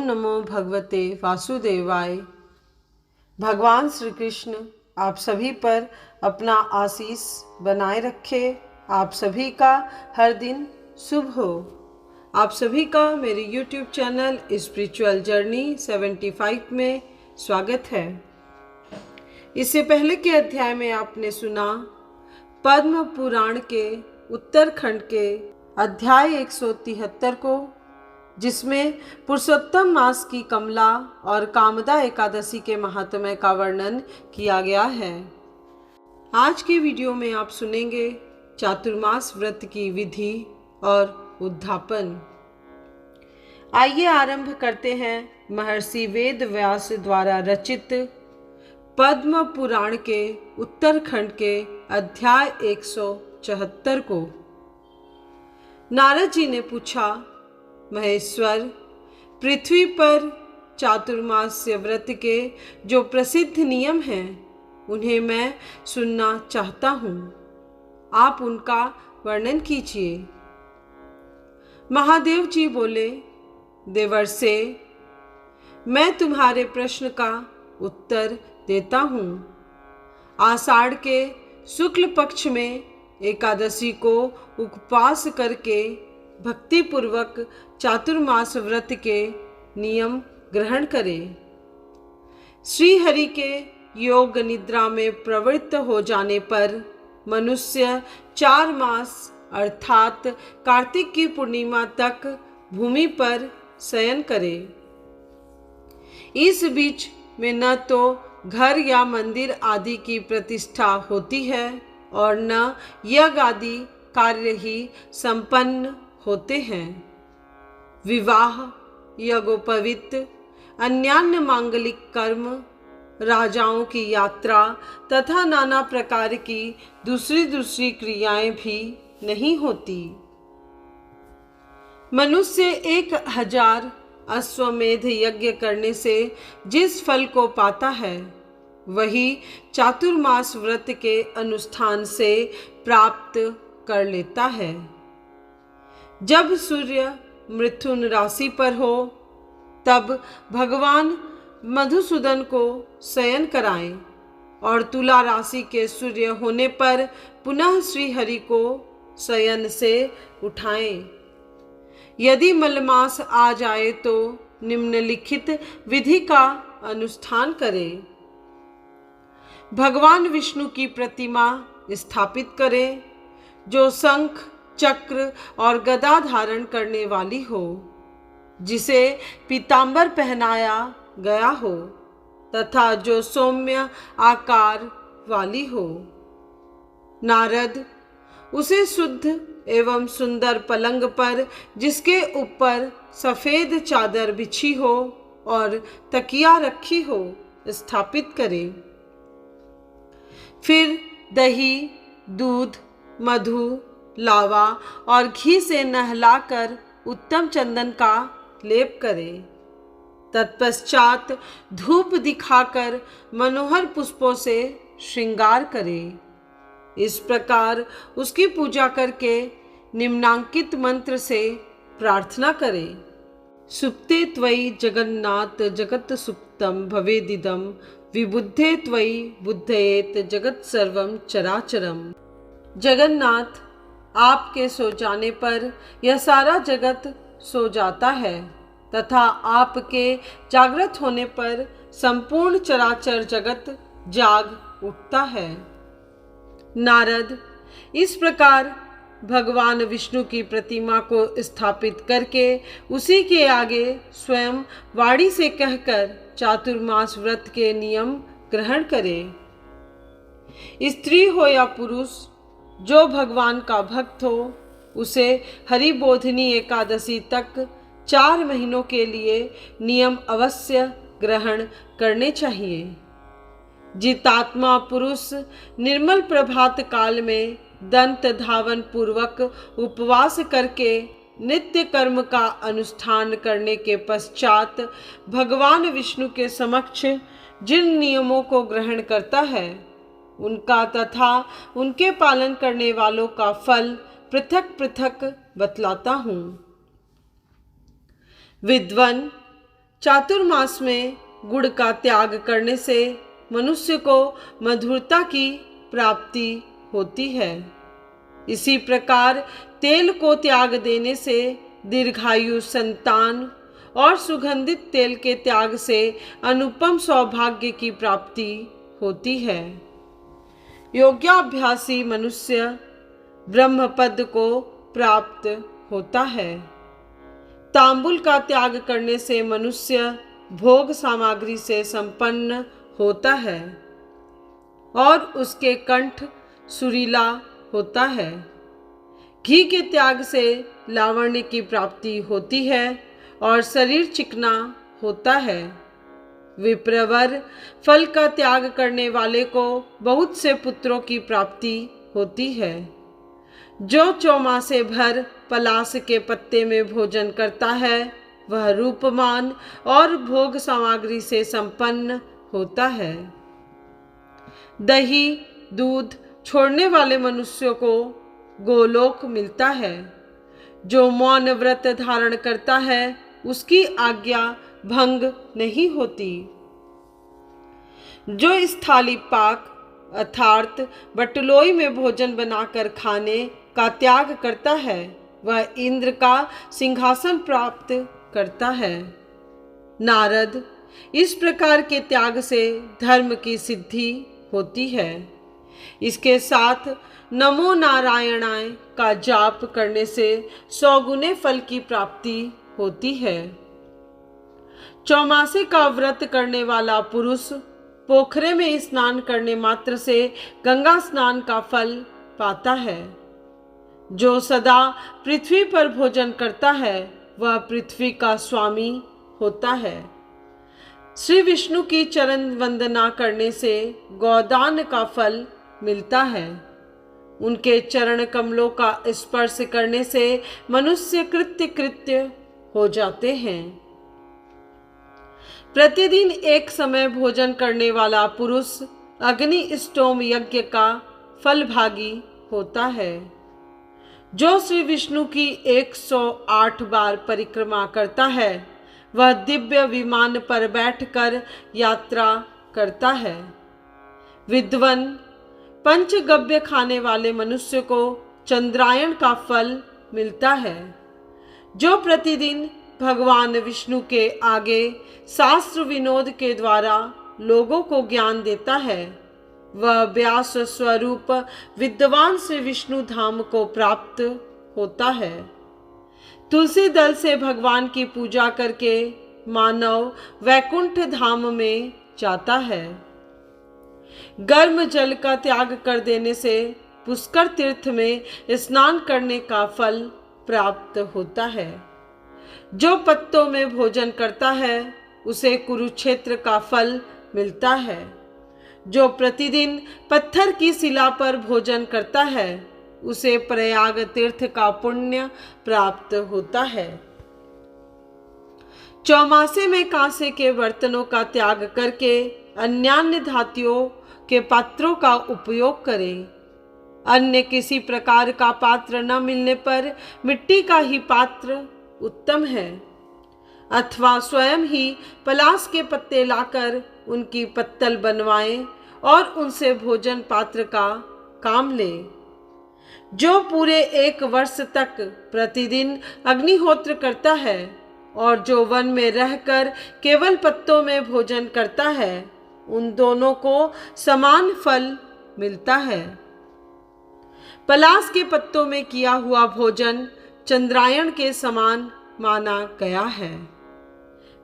नमो भगवते वासुदेवाय। भगवान श्री कृष्ण आप सभी पर अपना आशीष बनाए रखे। आप सभी का हर दिन शुभ हो। आप सभी का मेरे YouTube चैनल स्पिरिचुअल जर्नी 75 में स्वागत है। इससे पहले के अध्याय में आपने सुना पद्म पुराण के उत्तरखंड के अध्याय 173 को, जिसमें पुरुषोत्तम मास की कमला और कामदा एकादशी के महात्म्य का वर्णन किया गया है। आज के वीडियो में आप सुनेंगे चातुर्मास व्रत की विधि और उद्यापन। आइए आरंभ करते हैं महर्षि वेद व्यास द्वारा रचित पद्म पुराण के उत्तरखंड के अध्याय 174 को। नारद जी ने पूछा, महेश्वर, पृथ्वी पर चातुर्मास्य व्रत के जो प्रसिद्ध नियम हैं उन्हें मैं सुनना चाहता हूँ। आप उनका वर्णन कीजिए। महादेव जी बोले, देवर्षे, मैं तुम्हारे प्रश्न का उत्तर देता हूँ। आषाढ़ के शुक्ल पक्ष में एकादशी को उपवास करके भक्ति पूर्वक चातुर्मास व्रत के नियम ग्रहण करें। श्री हरि के योग निद्रा में प्रवृत्त हो जाने पर मनुष्य 4 मास अर्थात कार्तिक की पूर्णिमा तक भूमि पर शयन करे। इस बीच में न तो घर या मंदिर आदि की प्रतिष्ठा होती है और न यज्ञ आदि कार्य ही संपन्न होते हैं। विवाह, यज्ञोपवीत, अन्यान्य मांगलिक कर्म, राजाओं की यात्रा तथा नाना प्रकार की दूसरी क्रियाएं भी नहीं होती। मनुष्य 1000 अश्वमेध यज्ञ करने से जिस फल को पाता है वही चातुर्मास व्रत के अनुष्ठान से प्राप्त कर लेता है। जब सूर्य मिथुन राशि पर हो तब भगवान मधुसूदन को शयन कराएं और तुला राशि के सूर्य होने पर पुनः श्री हरि को शयन से उठाएं। यदि मलमास आ जाए तो निम्नलिखित विधि का अनुष्ठान करें। भगवान विष्णु की प्रतिमा स्थापित करें जो शंख, चक्र और गदा धारण करने वाली हो, जिसे पीतांबर पहनाया गया हो तथा जो सौम्य आकार वाली हो। नारद उसे शुद्ध एवं सुंदर पलंग पर, जिसके ऊपर सफेद चादर बिछी हो और तकिया रखी हो, स्थापित करे। फिर दही, दूध, मधु, लावा और घी से नहलाकर उत्तम चंदन का लेप करे। तत्पश्चात धूप दिखाकर मनोहर पुष्पों से श्रृंगार करे। इस प्रकार उसकी पूजा करके निम्नांकित मंत्र से प्रार्थना करे। सुप्ते त्वयि जगन्नाथ जगत सुप्तम भवेदिदम, विबुद्धे त्वयि बुद्धयेत जगत सर्वम चराचरम। जगन्नाथ, आपके सो जाने पर यह सारा जगत सो जाता है तथा आपके जागृत होने पर संपूर्ण चराचर जगत जाग उठता है। नारद इस प्रकार भगवान विष्णु की प्रतिमा को स्थापित करके उसी के आगे स्वयं वाणी से कहकर चातुर्मास व्रत के नियम ग्रहण करे। स्त्री हो या पुरुष, जो भगवान का भक्त हो उसे हरिबोधिनी एकादशी तक 4 महीनों के लिए नियम अवश्य ग्रहण करने चाहिए। जितात्मा पुरुष निर्मल प्रभात काल में दंत धावन पूर्वक उपवास करके नित्य कर्म का अनुष्ठान करने के पश्चात भगवान विष्णु के समक्ष जिन नियमों को ग्रहण करता है उनका तथा उनके पालन करने वालों का फल पृथक पृथक बतलाता हूँ। विद्वन, चातुर्मास में गुड़ का त्याग करने से मनुष्य को मधुरता की प्राप्ति होती है। इसी प्रकार तेल को त्याग देने से दीर्घायु संतान और सुगंधित तेल के त्याग से अनुपम सौभाग्य की प्राप्ति होती है। योगाभ्यासी मनुष्य ब्रह्म पद को प्राप्त होता है। तांबुल का त्याग करने से मनुष्य भोग सामग्री से संपन्न होता है और उसके कंठ सुरीला होता है। घी के त्याग से लावण्य की प्राप्ति होती है और शरीर चिकना होता है। विप्रवर फल का त्याग करने वाले को बहुत से पुत्रों की प्राप्ति होती है। जो चौमासे भर पलास के पत्ते में भोजन करता है वह रूपमान और भोग सामग्री से संपन्न होता है। दही दूध छोड़ने वाले मनुष्यों को गोलोक मिलता है। जो मौन व्रत धारण करता है उसकी आज्ञा भंग नहीं होती। जो स्थाली पाक अर्थात बटलोई में भोजन बनाकर खाने का त्याग करता है वह इंद्र का सिंहासन प्राप्त करता है। नारद, इस प्रकार के त्याग से धर्म की सिद्धि होती है। इसके साथ नमो नारायणाय का जाप करने से 100 गुने फल की प्राप्ति होती है। चौमासे का व्रत करने वाला पुरुष पोखरे में स्नान करने मात्र से गंगा स्नान का फल पाता है। जो सदा पृथ्वी पर भोजन करता है वह पृथ्वी का स्वामी होता है। श्री विष्णु की चरण वंदना करने से गौदान का फल मिलता है। उनके चरण कमलों का स्पर्श करने से मनुष्य कृत्य हो जाते हैं। प्रतिदिन एक समय भोजन करने वाला पुरुष अग्नि स्टोम यज्ञ का फल भागी होता है। जो श्री विष्णु की 108 बार परिक्रमा करता है वह दिव्य विमान पर बैठकर यात्रा करता है। विद्वन पंचगव्य खाने वाले मनुष्य को चंद्रायण का फल मिलता है। जो प्रतिदिन भगवान विष्णु के आगे शास्त्र विनोद के द्वारा लोगों को ज्ञान देता है वह व्यास स्वरूप विद्वान श्री विष्णु धाम को प्राप्त होता है। तुलसी दल से भगवान की पूजा करके मानव वैकुंठ धाम में जाता है। गर्म जल का त्याग कर देने से पुष्कर तीर्थ में स्नान करने का फल प्राप्त होता है। जो पत्तों में भोजन करता है उसे कुरुक्षेत्र का फल मिलता है। जो प्रतिदिन पत्थर की शिला पर भोजन करता है उसे प्रयाग तीर्थ का पुण्य प्राप्त होता है। चौमासे में कांसे के बर्तनों का त्याग करके अन्यान्य धातुओं के पात्रों का उपयोग करें। अन्य किसी प्रकार का पात्र न मिलने पर मिट्टी का ही पात्र उत्तम है, अथवा स्वयं ही पलाश के पत्ते लाकर उनकी पत्तल बनवाएं और उनसे भोजन पात्र का काम ले। जो पूरे 1 वर्ष तक प्रतिदिन अग्निहोत्र करता है और जो वन में रहकर केवल पत्तों में भोजन करता है उन दोनों को समान फल मिलता है। पलाश के पत्तों में किया हुआ भोजन चंद्रायण के समान माना गया है।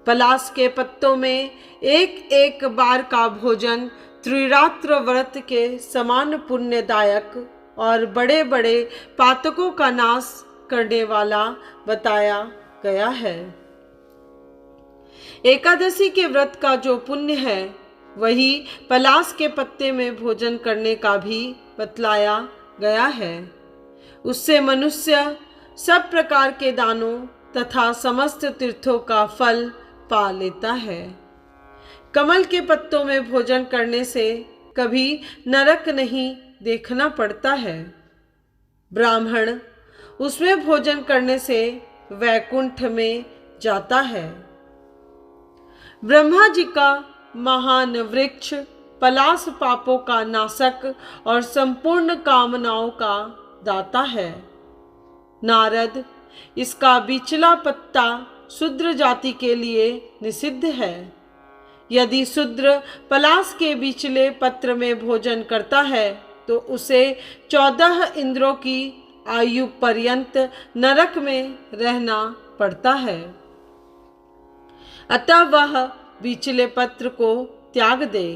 पलाश के पत्तों में एक एक बार का भोजन त्रिरात्र व्रत के समान पुण्यदायक और बड़े बड़े पातकों का नाश करने वाला बताया गया है। एकादशी के व्रत का जो पुण्य है वही पलाश के पत्ते में भोजन करने का भी बतलाया गया है। उससे मनुष्य सब प्रकार के दानों तथा समस्त तीर्थों का फल पा लेता है। कमल के पत्तों में भोजन करने से कभी नरक नहीं देखना पड़ता है। ब्राह्मण उसमें भोजन करने से वैकुंठ में जाता है। ब्रह्मा जी का महान वृक्ष पलाश पापों का नाशक और संपूर्ण कामनाओं का दाता है। नारद, इसका बिचला पत्ता शूद्र जाति के लिए निषिद्ध है। यदि शूद्र पलाश के बिचले पत्र में भोजन करता है तो उसे 14 इंद्रों की आयु पर्यंत नरक में रहना पड़ता है। अतः वह बिचले पत्र को त्याग दे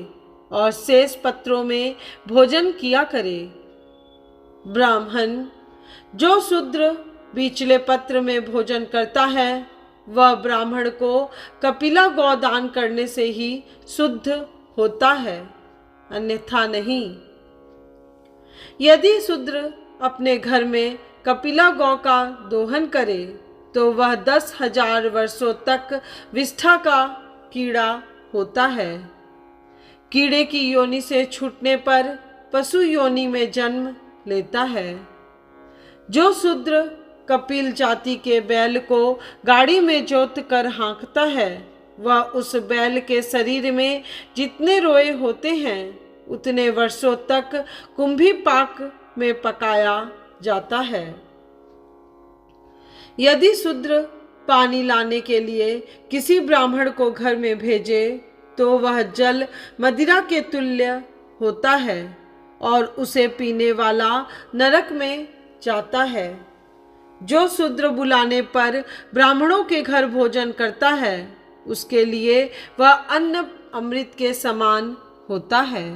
और शेष पत्रों में भोजन किया करे। ब्राह्मण, जो शूद्र बिचले पत्र में भोजन करता है वह ब्राह्मण को कपिला गौ दान करने से ही शुद्ध होता है, अन्यथा नहीं। यदि शूद्र अपने घर में कपिला गौ का दोहन करे तो वह 10,000 वर्षों तक विष्ठा का कीड़ा होता है। कीड़े की योनि से छूटने पर पशु योनि में जन्म लेता है। जो शूद्र कपिल जाति के बैल को गाड़ी में जोत कर हाँकता है वह उस बैल के शरीर में जितने रोए होते हैं उतने वर्षों तक कुंभी पाक में पकाया जाता है। यदि शूद्र पानी लाने के लिए किसी ब्राह्मण को घर में भेजे तो वह जल मदिरा के तुल्य होता है और उसे पीने वाला नरक में जाता है। जो शूद्र बुलाने पर ब्राह्मणों के घर भोजन करता है उसके लिए वह अन्न अमृत के समान होता है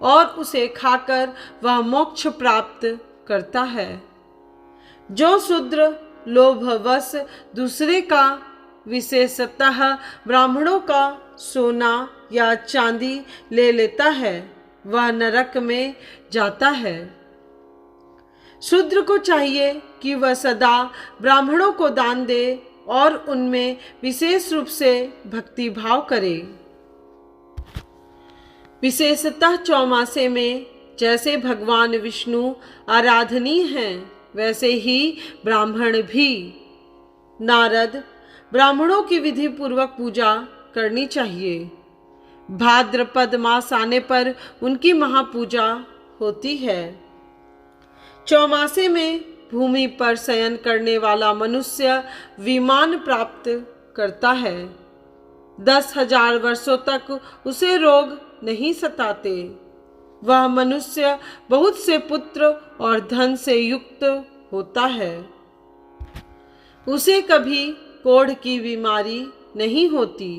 और उसे खाकर वह मोक्ष प्राप्त करता है। जो शूद्र लोभवश दूसरे का, विशेषतः ब्राह्मणों का सोना या चांदी ले लेता है वह नरक में जाता है। शूद्र को चाहिए कि वह सदा ब्राह्मणों को दान दे और उनमें विशेष रूप से भक्ति भाव करे। विशेषतः चौमासे में जैसे भगवान विष्णु आराधनीय हैं वैसे ही ब्राह्मण भी। नारद, ब्राह्मणों की विधि पूर्वक पूजा करनी चाहिए। भाद्रपद मास आने पर उनकी महापूजा होती है। चौमासे में भूमि पर शयन करने वाला मनुष्य विमान प्राप्त करता है। 10,000 वर्षों तक उसे रोग नहीं सताते। वह मनुष्य बहुत से पुत्र और धन से युक्त होता है। उसे कभी कोढ़ की बीमारी नहीं होती।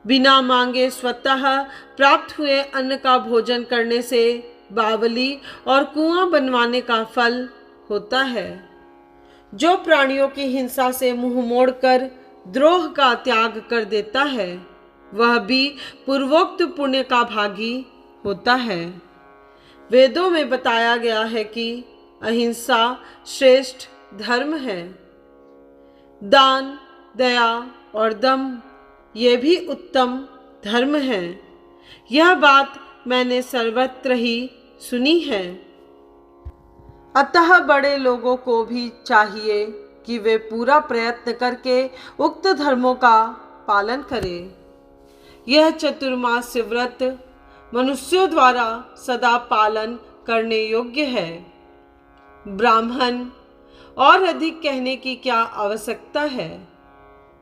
बिना मांगे स्वतः प्राप्त हुए अन्न का भोजन करने से बावली और कुआं बनवाने का फल होता है। जो प्राणियों की हिंसा से मुंह मोड़कर द्रोह का त्याग कर देता है वह भी पूर्वोक्त पुण्य का भागी होता है। वेदों में बताया गया है कि अहिंसा श्रेष्ठ धर्म है। दान, दया और दम ये भी उत्तम धर्म है। यह बात मैंने सर्वत्र ही सुनी है। अतः बड़े लोगों को भी चाहिए कि वे पूरा प्रयत्न करके उक्त धर्मों का पालन करें। यह चतुर्मास्य व्रत मनुष्यों द्वारा सदा पालन करने योग्य है। ब्राह्मण, और अधिक कहने की क्या आवश्यकता है।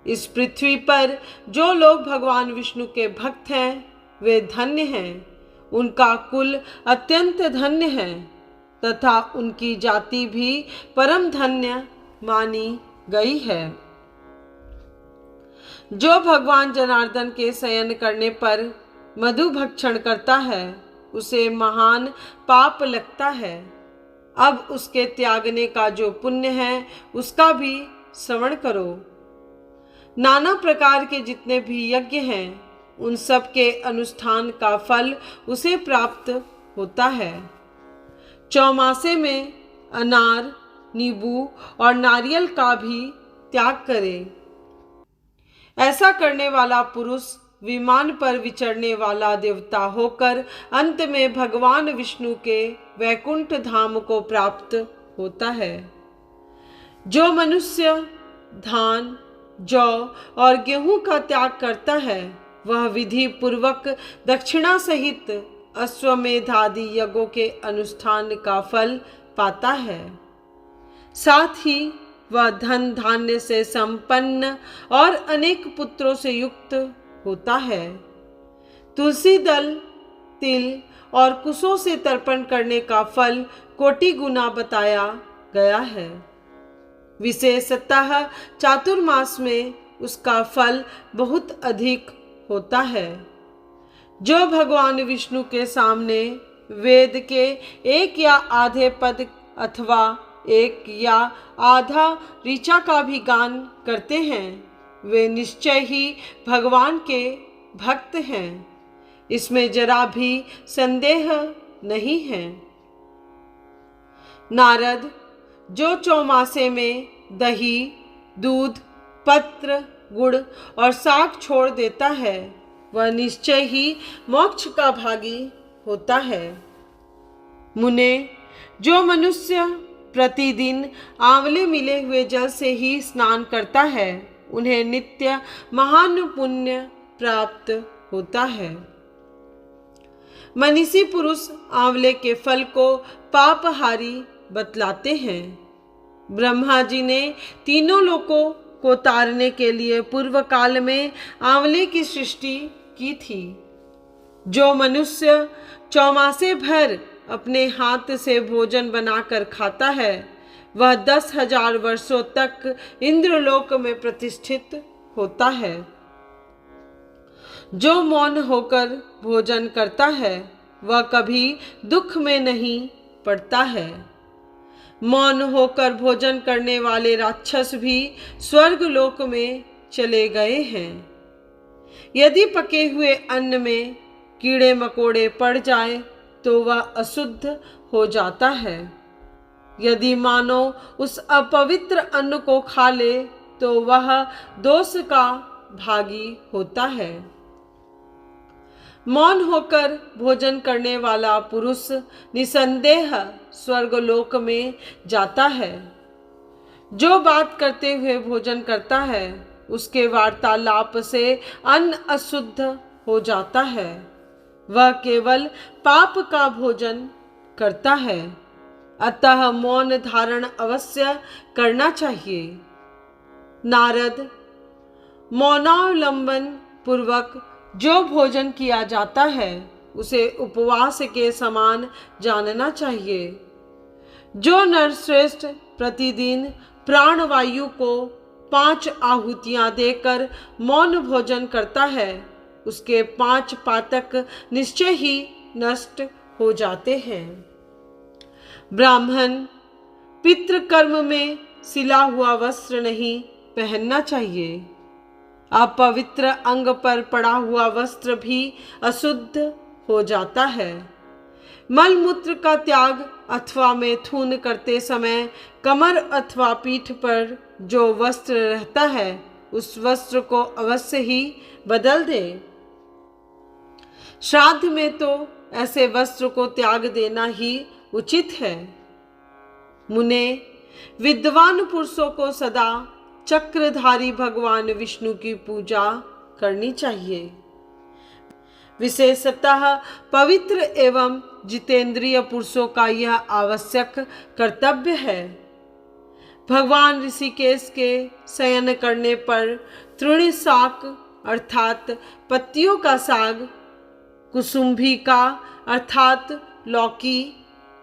इस पृथ्वी पर जो लोग भगवान विष्णु के भक्त हैं वे धन्य हैं। उनका कुल अत्यंत धन्य है तथा उनकी जाति भी परम धन्य मानी गई है। जो भगवान जनार्दन के शयन करने पर मधु भक्षण करता है उसे महान पाप लगता है। अब उसके त्यागने का जो पुण्य है उसका भी श्रवण करो। नाना प्रकार के जितने भी यज्ञ हैं उन सब के अनुष्ठान का फल उसे प्राप्त होता है। चौमासे में अनार, नींबू और नारियल का भी त्याग करे। ऐसा करने वाला पुरुष विमान पर विचरने वाला देवता होकर अंत में भगवान विष्णु के वैकुंठ धाम को प्राप्त होता है। जो मनुष्य धान, जौ और गेहूं का त्याग करता है वह विधि पूर्वक दक्षिणा सहित अश्वमेधादि यज्ञों के अनुष्ठान का फल पाता है। साथ ही वह धन धान्य से संपन्न और अनेक पुत्रों से युक्त होता है। तुलसी दल, तिल और कुशों से तर्पण करने का फल कोटि गुना बताया गया है। विशेषतः चातुर्मास में उसका फल बहुत अधिक होता है। जो भगवान विष्णु के सामने वेद के एक या आधे पद अथवा एक या आधा ऋचा का भी गान करते हैं वे निश्चय ही भगवान के भक्त हैं, इसमें जरा भी संदेह नहीं है। नारद जो चौमासे में दही, दूध, पत्र, गुड़ और साग छोड़ देता है वह निश्चय ही मोक्ष का भागी होता है। मुने जो मनुष्य प्रतिदिन आंवले मिले हुए जल से ही स्नान करता है उन्हें नित्य महान पुण्य प्राप्त होता है। मनीषी पुरुष आंवले के फल को पापहारी बतलाते हैं। ब्रह्मा जी ने तीनों लोकों को तारने के लिए पूर्व काल में आंवले की सृष्टि की थी। जो मनुष्य चौमासे भर अपने हाथ से भोजन बनाकर खाता है वह 10,000 वर्षों तक इंद्रलोक में प्रतिष्ठित होता है। जो मौन होकर भोजन करता है वह कभी दुख में नहीं पड़ता है। मौन होकर भोजन करने वाले राक्षस भी स्वर्ग लोक में चले गए हैं। यदि पके हुए अन्न में कीड़े मकोड़े पड़ जाए तो वह अशुद्ध हो जाता है। यदि मानव उस अपवित्र अन्न को खा ले तो वह दोष का भागी होता है। मौन होकर भोजन करने वाला पुरुष निसंदेह स्वर्गलोक में जाता है। जो बात करते हुए भोजन करता है उसके वार्तालाप से अन्न अशुद्ध हो जाता है। वह केवल पाप का भोजन करता है। अतः मौन धारण अवश्य करना चाहिए। नारद मौनावलंबन पूर्वक जो भोजन किया जाता है उसे उपवास के समान जानना चाहिए। जो नरश्रेष्ठ प्रतिदिन प्राणवायु को 5 आहुतियां देकर मौन भोजन करता है उसके 5 पातक निश्चय ही नष्ट हो जाते हैं। ब्राह्मण पितृकर्म में सिला हुआ वस्त्र नहीं पहनना चाहिए। अपवित्र अंग पर पड़ा हुआ वस्त्र भी अशुद्ध हो जाता है। मलमूत्र का त्याग अथवा मैथुन करते समय कमर अथवा पीठ पर जो वस्त्र रहता है उस वस्त्र को अवश्य ही बदल दे। श्राद्ध में तो ऐसे वस्त्र को त्याग देना ही उचित है। मुने विद्वान पुरुषों को सदा चक्रधारी भगवान विष्णु की पूजा करनी चाहिए। विशेषतः पवित्र एवं जितेंद्रिय पुरुषों का यह आवश्यक कर्तव्य है। भगवान ऋषिकेश के शयन करने पर तृण शाक अर्थात पत्तियों का साग, कुसुम्भी का अर्थात लौकी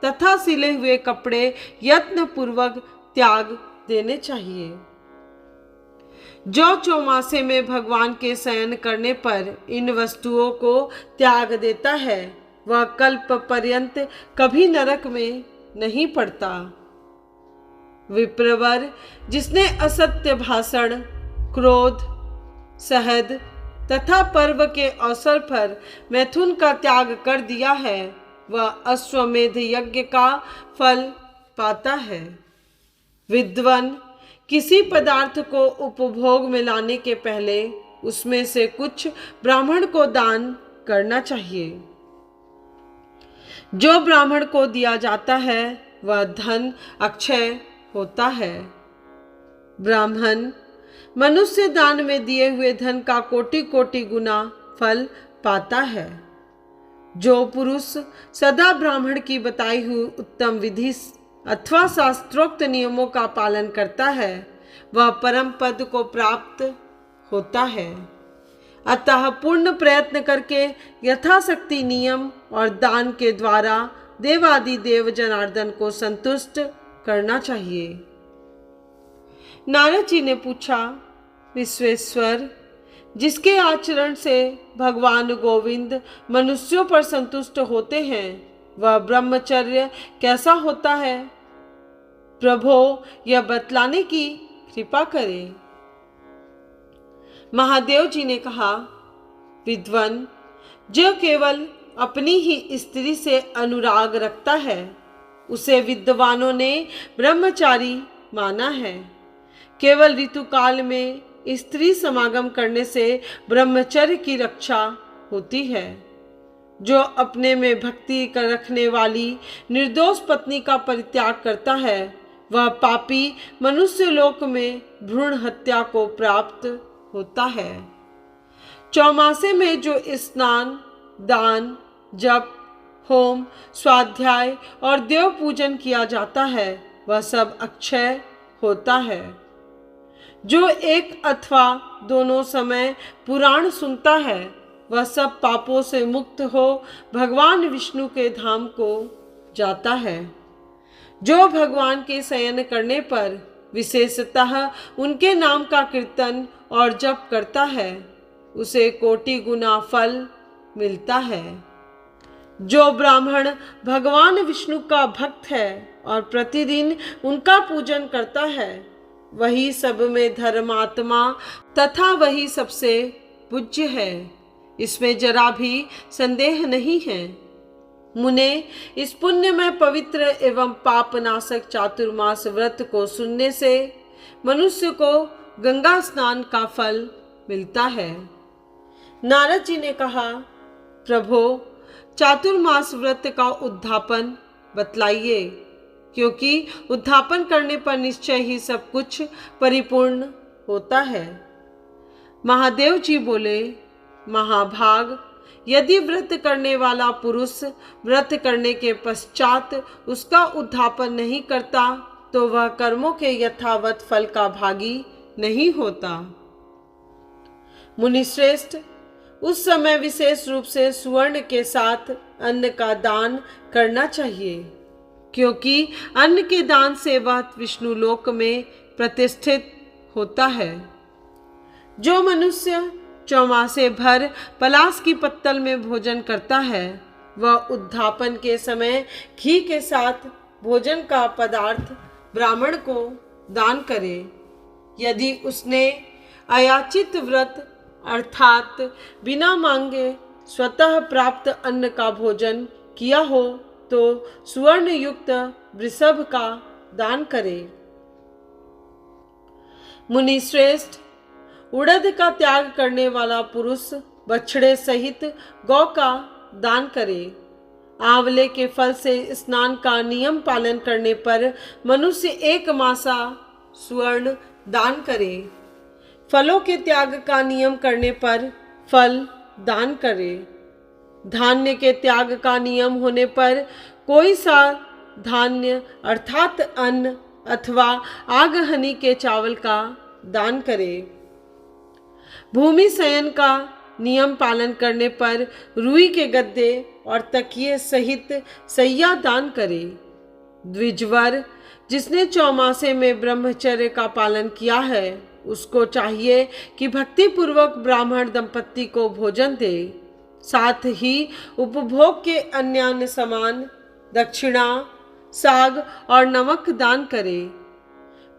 तथा सिले हुए कपड़े यत्न पूर्वक त्याग देने चाहिए। जो चौमासे में भगवान के शयन करने पर इन वस्तुओं को त्याग देता है वह कल्प पर्यंत कभी नरक में नहीं पड़ता। विप्रवर जिसने असत्य भाषण, क्रोध, शहद तथा पर्व के अवसर पर मैथुन का त्याग कर दिया है वह अश्वमेध यज्ञ का फल पाता है। विद्वान किसी पदार्थ को उपभोग में लाने के पहले उसमें से कुछ ब्राह्मण को दान करना चाहिए। जो ब्राह्मण को दिया जाता है वह धन अक्षय होता है। ब्राह्मण मनुष्य दान में दिए हुए धन का कोटि कोटि गुना फल पाता है। जो पुरुष सदा ब्राह्मण की बताई हुई उत्तम विधि अथवा शास्त्रोक्त नियमों का पालन करता है वह परम पद को प्राप्त होता है। अतः पूर्ण प्रयत्न करके यथाशक्ति नियम और दान के द्वारा देवादि देव जनार्दन को संतुष्ट करना चाहिए। नारद जी ने पूछा, विश्वेश्वर, जिसके आचरण से भगवान गोविंद मनुष्यों पर संतुष्ट होते हैं वह ब्रह्मचर्य कैसा होता है? प्रभो, यह बतलाने की कृपा करें। महादेव जी ने कहा, विद्वान, जो केवल अपनी ही स्त्री से अनुराग रखता है उसे विद्वानों ने ब्रह्मचारी माना है। केवल ऋतुकाल में स्त्री समागम करने से ब्रह्मचर्य की रक्षा होती है। जो अपने में भक्ति कर रखने वाली निर्दोष पत्नी का परित्याग करता है वह पापी मनुष्य लोक में भ्रूण हत्या को प्राप्त होता है। चौमासे में जो स्नान, दान, जप, होम, स्वाध्याय और देव पूजन किया जाता है वह सब अक्षय होता है। जो एक अथवा दोनों समय पुराण सुनता है वह सब पापों से मुक्त हो भगवान विष्णु के धाम को जाता है। जो भगवान के शयन करने पर विशेषतः उनके नाम का कीर्तन और जप करता है उसे कोटि गुना फल मिलता है। जो ब्राह्मण भगवान विष्णु का भक्त है और प्रतिदिन उनका पूजन करता है वही सब में धर्मात्मा तथा वही सबसे पूज्य है, इसमें जरा भी संदेह नहीं है। मुने, इस पुण्यमय पवित्र एवं पापनाशक चातुर्मास व्रत को सुनने से मनुष्य को गंगा स्नान का फल मिलता है। नारद जी ने कहा, प्रभो, चातुर्मास व्रत का उद्यापन बतलाइए, क्योंकि उद्यापन करने पर निश्चय ही सब कुछ परिपूर्ण होता है। महादेव जी बोले, महाभाग, यदि व्रत करने वाला पुरुष व्रत करने के पश्चात उसका उद्यापन नहीं करता तो वह कर्मों के यथावत फल का भागी नहीं होता। मुनिश्रेष्ठ, उस समय विशेष रूप से सुवर्ण के साथ अन्न का दान करना चाहिए, क्योंकि अन्न के दान से वह विष्णु लोक में प्रतिष्ठित होता है। जो मनुष्य चौमासे भर पलाश की पत्तल में भोजन करता है वह उद्यापन के समय घी के साथ भोजन का पदार्थ ब्राह्मण को दान करे। यदि उसने अयाचित व्रत अर्थात बिना मांगे स्वतः प्राप्त अन्न का भोजन किया हो तो सुवर्ण युक्त वृषभ का दान करे। मुनि श्रेष्ठ, उड़द का त्याग करने वाला पुरुष बछड़े सहित गौ का दान करे। आंवले के फल से स्नान का नियम पालन करने पर मनुष्य 1 मासा स्वर्ण दान करे। फलों के त्याग का नियम करने पर फल दान करे। धान्य के त्याग का नियम होने पर कोई सा धान्य अर्थात अन्न अथवा आगहनी के चावल का दान करे। भूमि शयन का नियम पालन करने पर रुई के गद्दे और तकिए सहित सैया दान करे। द्विजवर, जिसने चौमासे में ब्रह्मचर्य का पालन किया है उसको चाहिए कि भक्ति पूर्वक ब्राह्मण दंपत्ति को भोजन दे, साथ ही उपभोग के अन्य सामान, दक्षिणा, साग और नमक दान करे।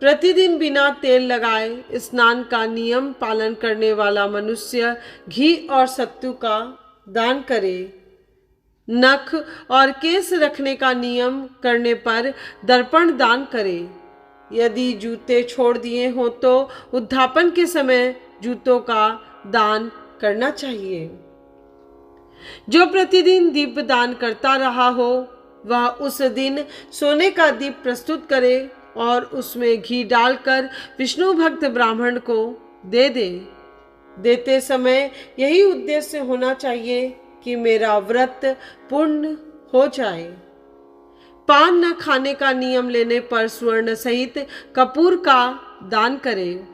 प्रतिदिन बिना तेल लगाए स्नान का नियम पालन करने वाला मनुष्य घी और सत्तू का दान करे। नख और केस रखने का नियम करने पर दर्पण दान करे। यदि जूते छोड़ दिए हो तो उद्यापन के समय जूतों का दान करना चाहिए। जो प्रतिदिन दीप दान करता रहा हो वह उस दिन सोने का दीप प्रस्तुत करे और उसमें घी डालकर विष्णु भक्त ब्राह्मण को दे दे। देते समय यही उद्देश्य होना चाहिए कि मेरा व्रत पूर्ण हो जाए। पान न खाने का नियम लेने पर स्वर्ण सहित कपूर का दान करें।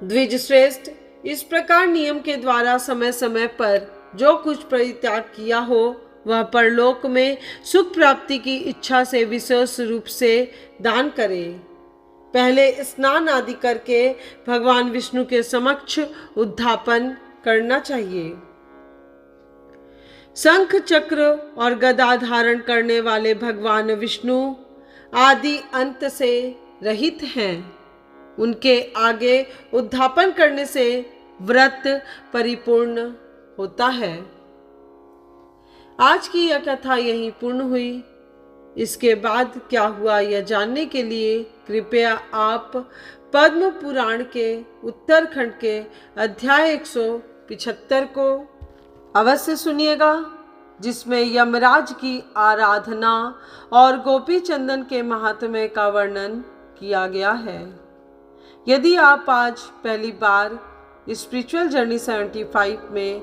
द्विज श्रेष्ठ, इस प्रकार नियम के द्वारा समय समय पर जो कुछ परित्याग किया हो वह परलोक में सुख प्राप्ति की इच्छा से विशेष रूप से दान करे। पहले स्नान आदि करके भगवान विष्णु के समक्ष उद्धापन करना चाहिए। शंख चक्र और गदा धारण करने वाले भगवान विष्णु आदि अंत से रहित हैं। उनके आगे उद्धापन करने से व्रत परिपूर्ण होता है। आज की यह कथा यहीं पूर्ण हुई। इसके बाद क्या हुआ यह जानने के लिए कृपया आप पद्म पुराण के उत्तरखंड के अध्याय 175 को अवश्य सुनिएगा, जिसमें यमराज की आराधना और गोपी चंदन के महात्म्य का वर्णन किया गया है। यदि आप आज पहली बार स्पिरिचुअल जर्नी 75 में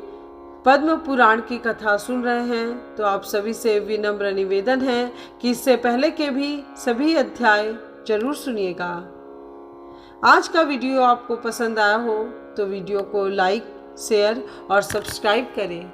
पद्म पुराण की कथा सुन रहे हैं तो आप सभी से विनम्र निवेदन है कि इससे पहले के भी सभी अध्याय जरूर सुनिएगा। आज का वीडियो आपको पसंद आया हो तो वीडियो को लाइक, शेयर और सब्सक्राइब करें।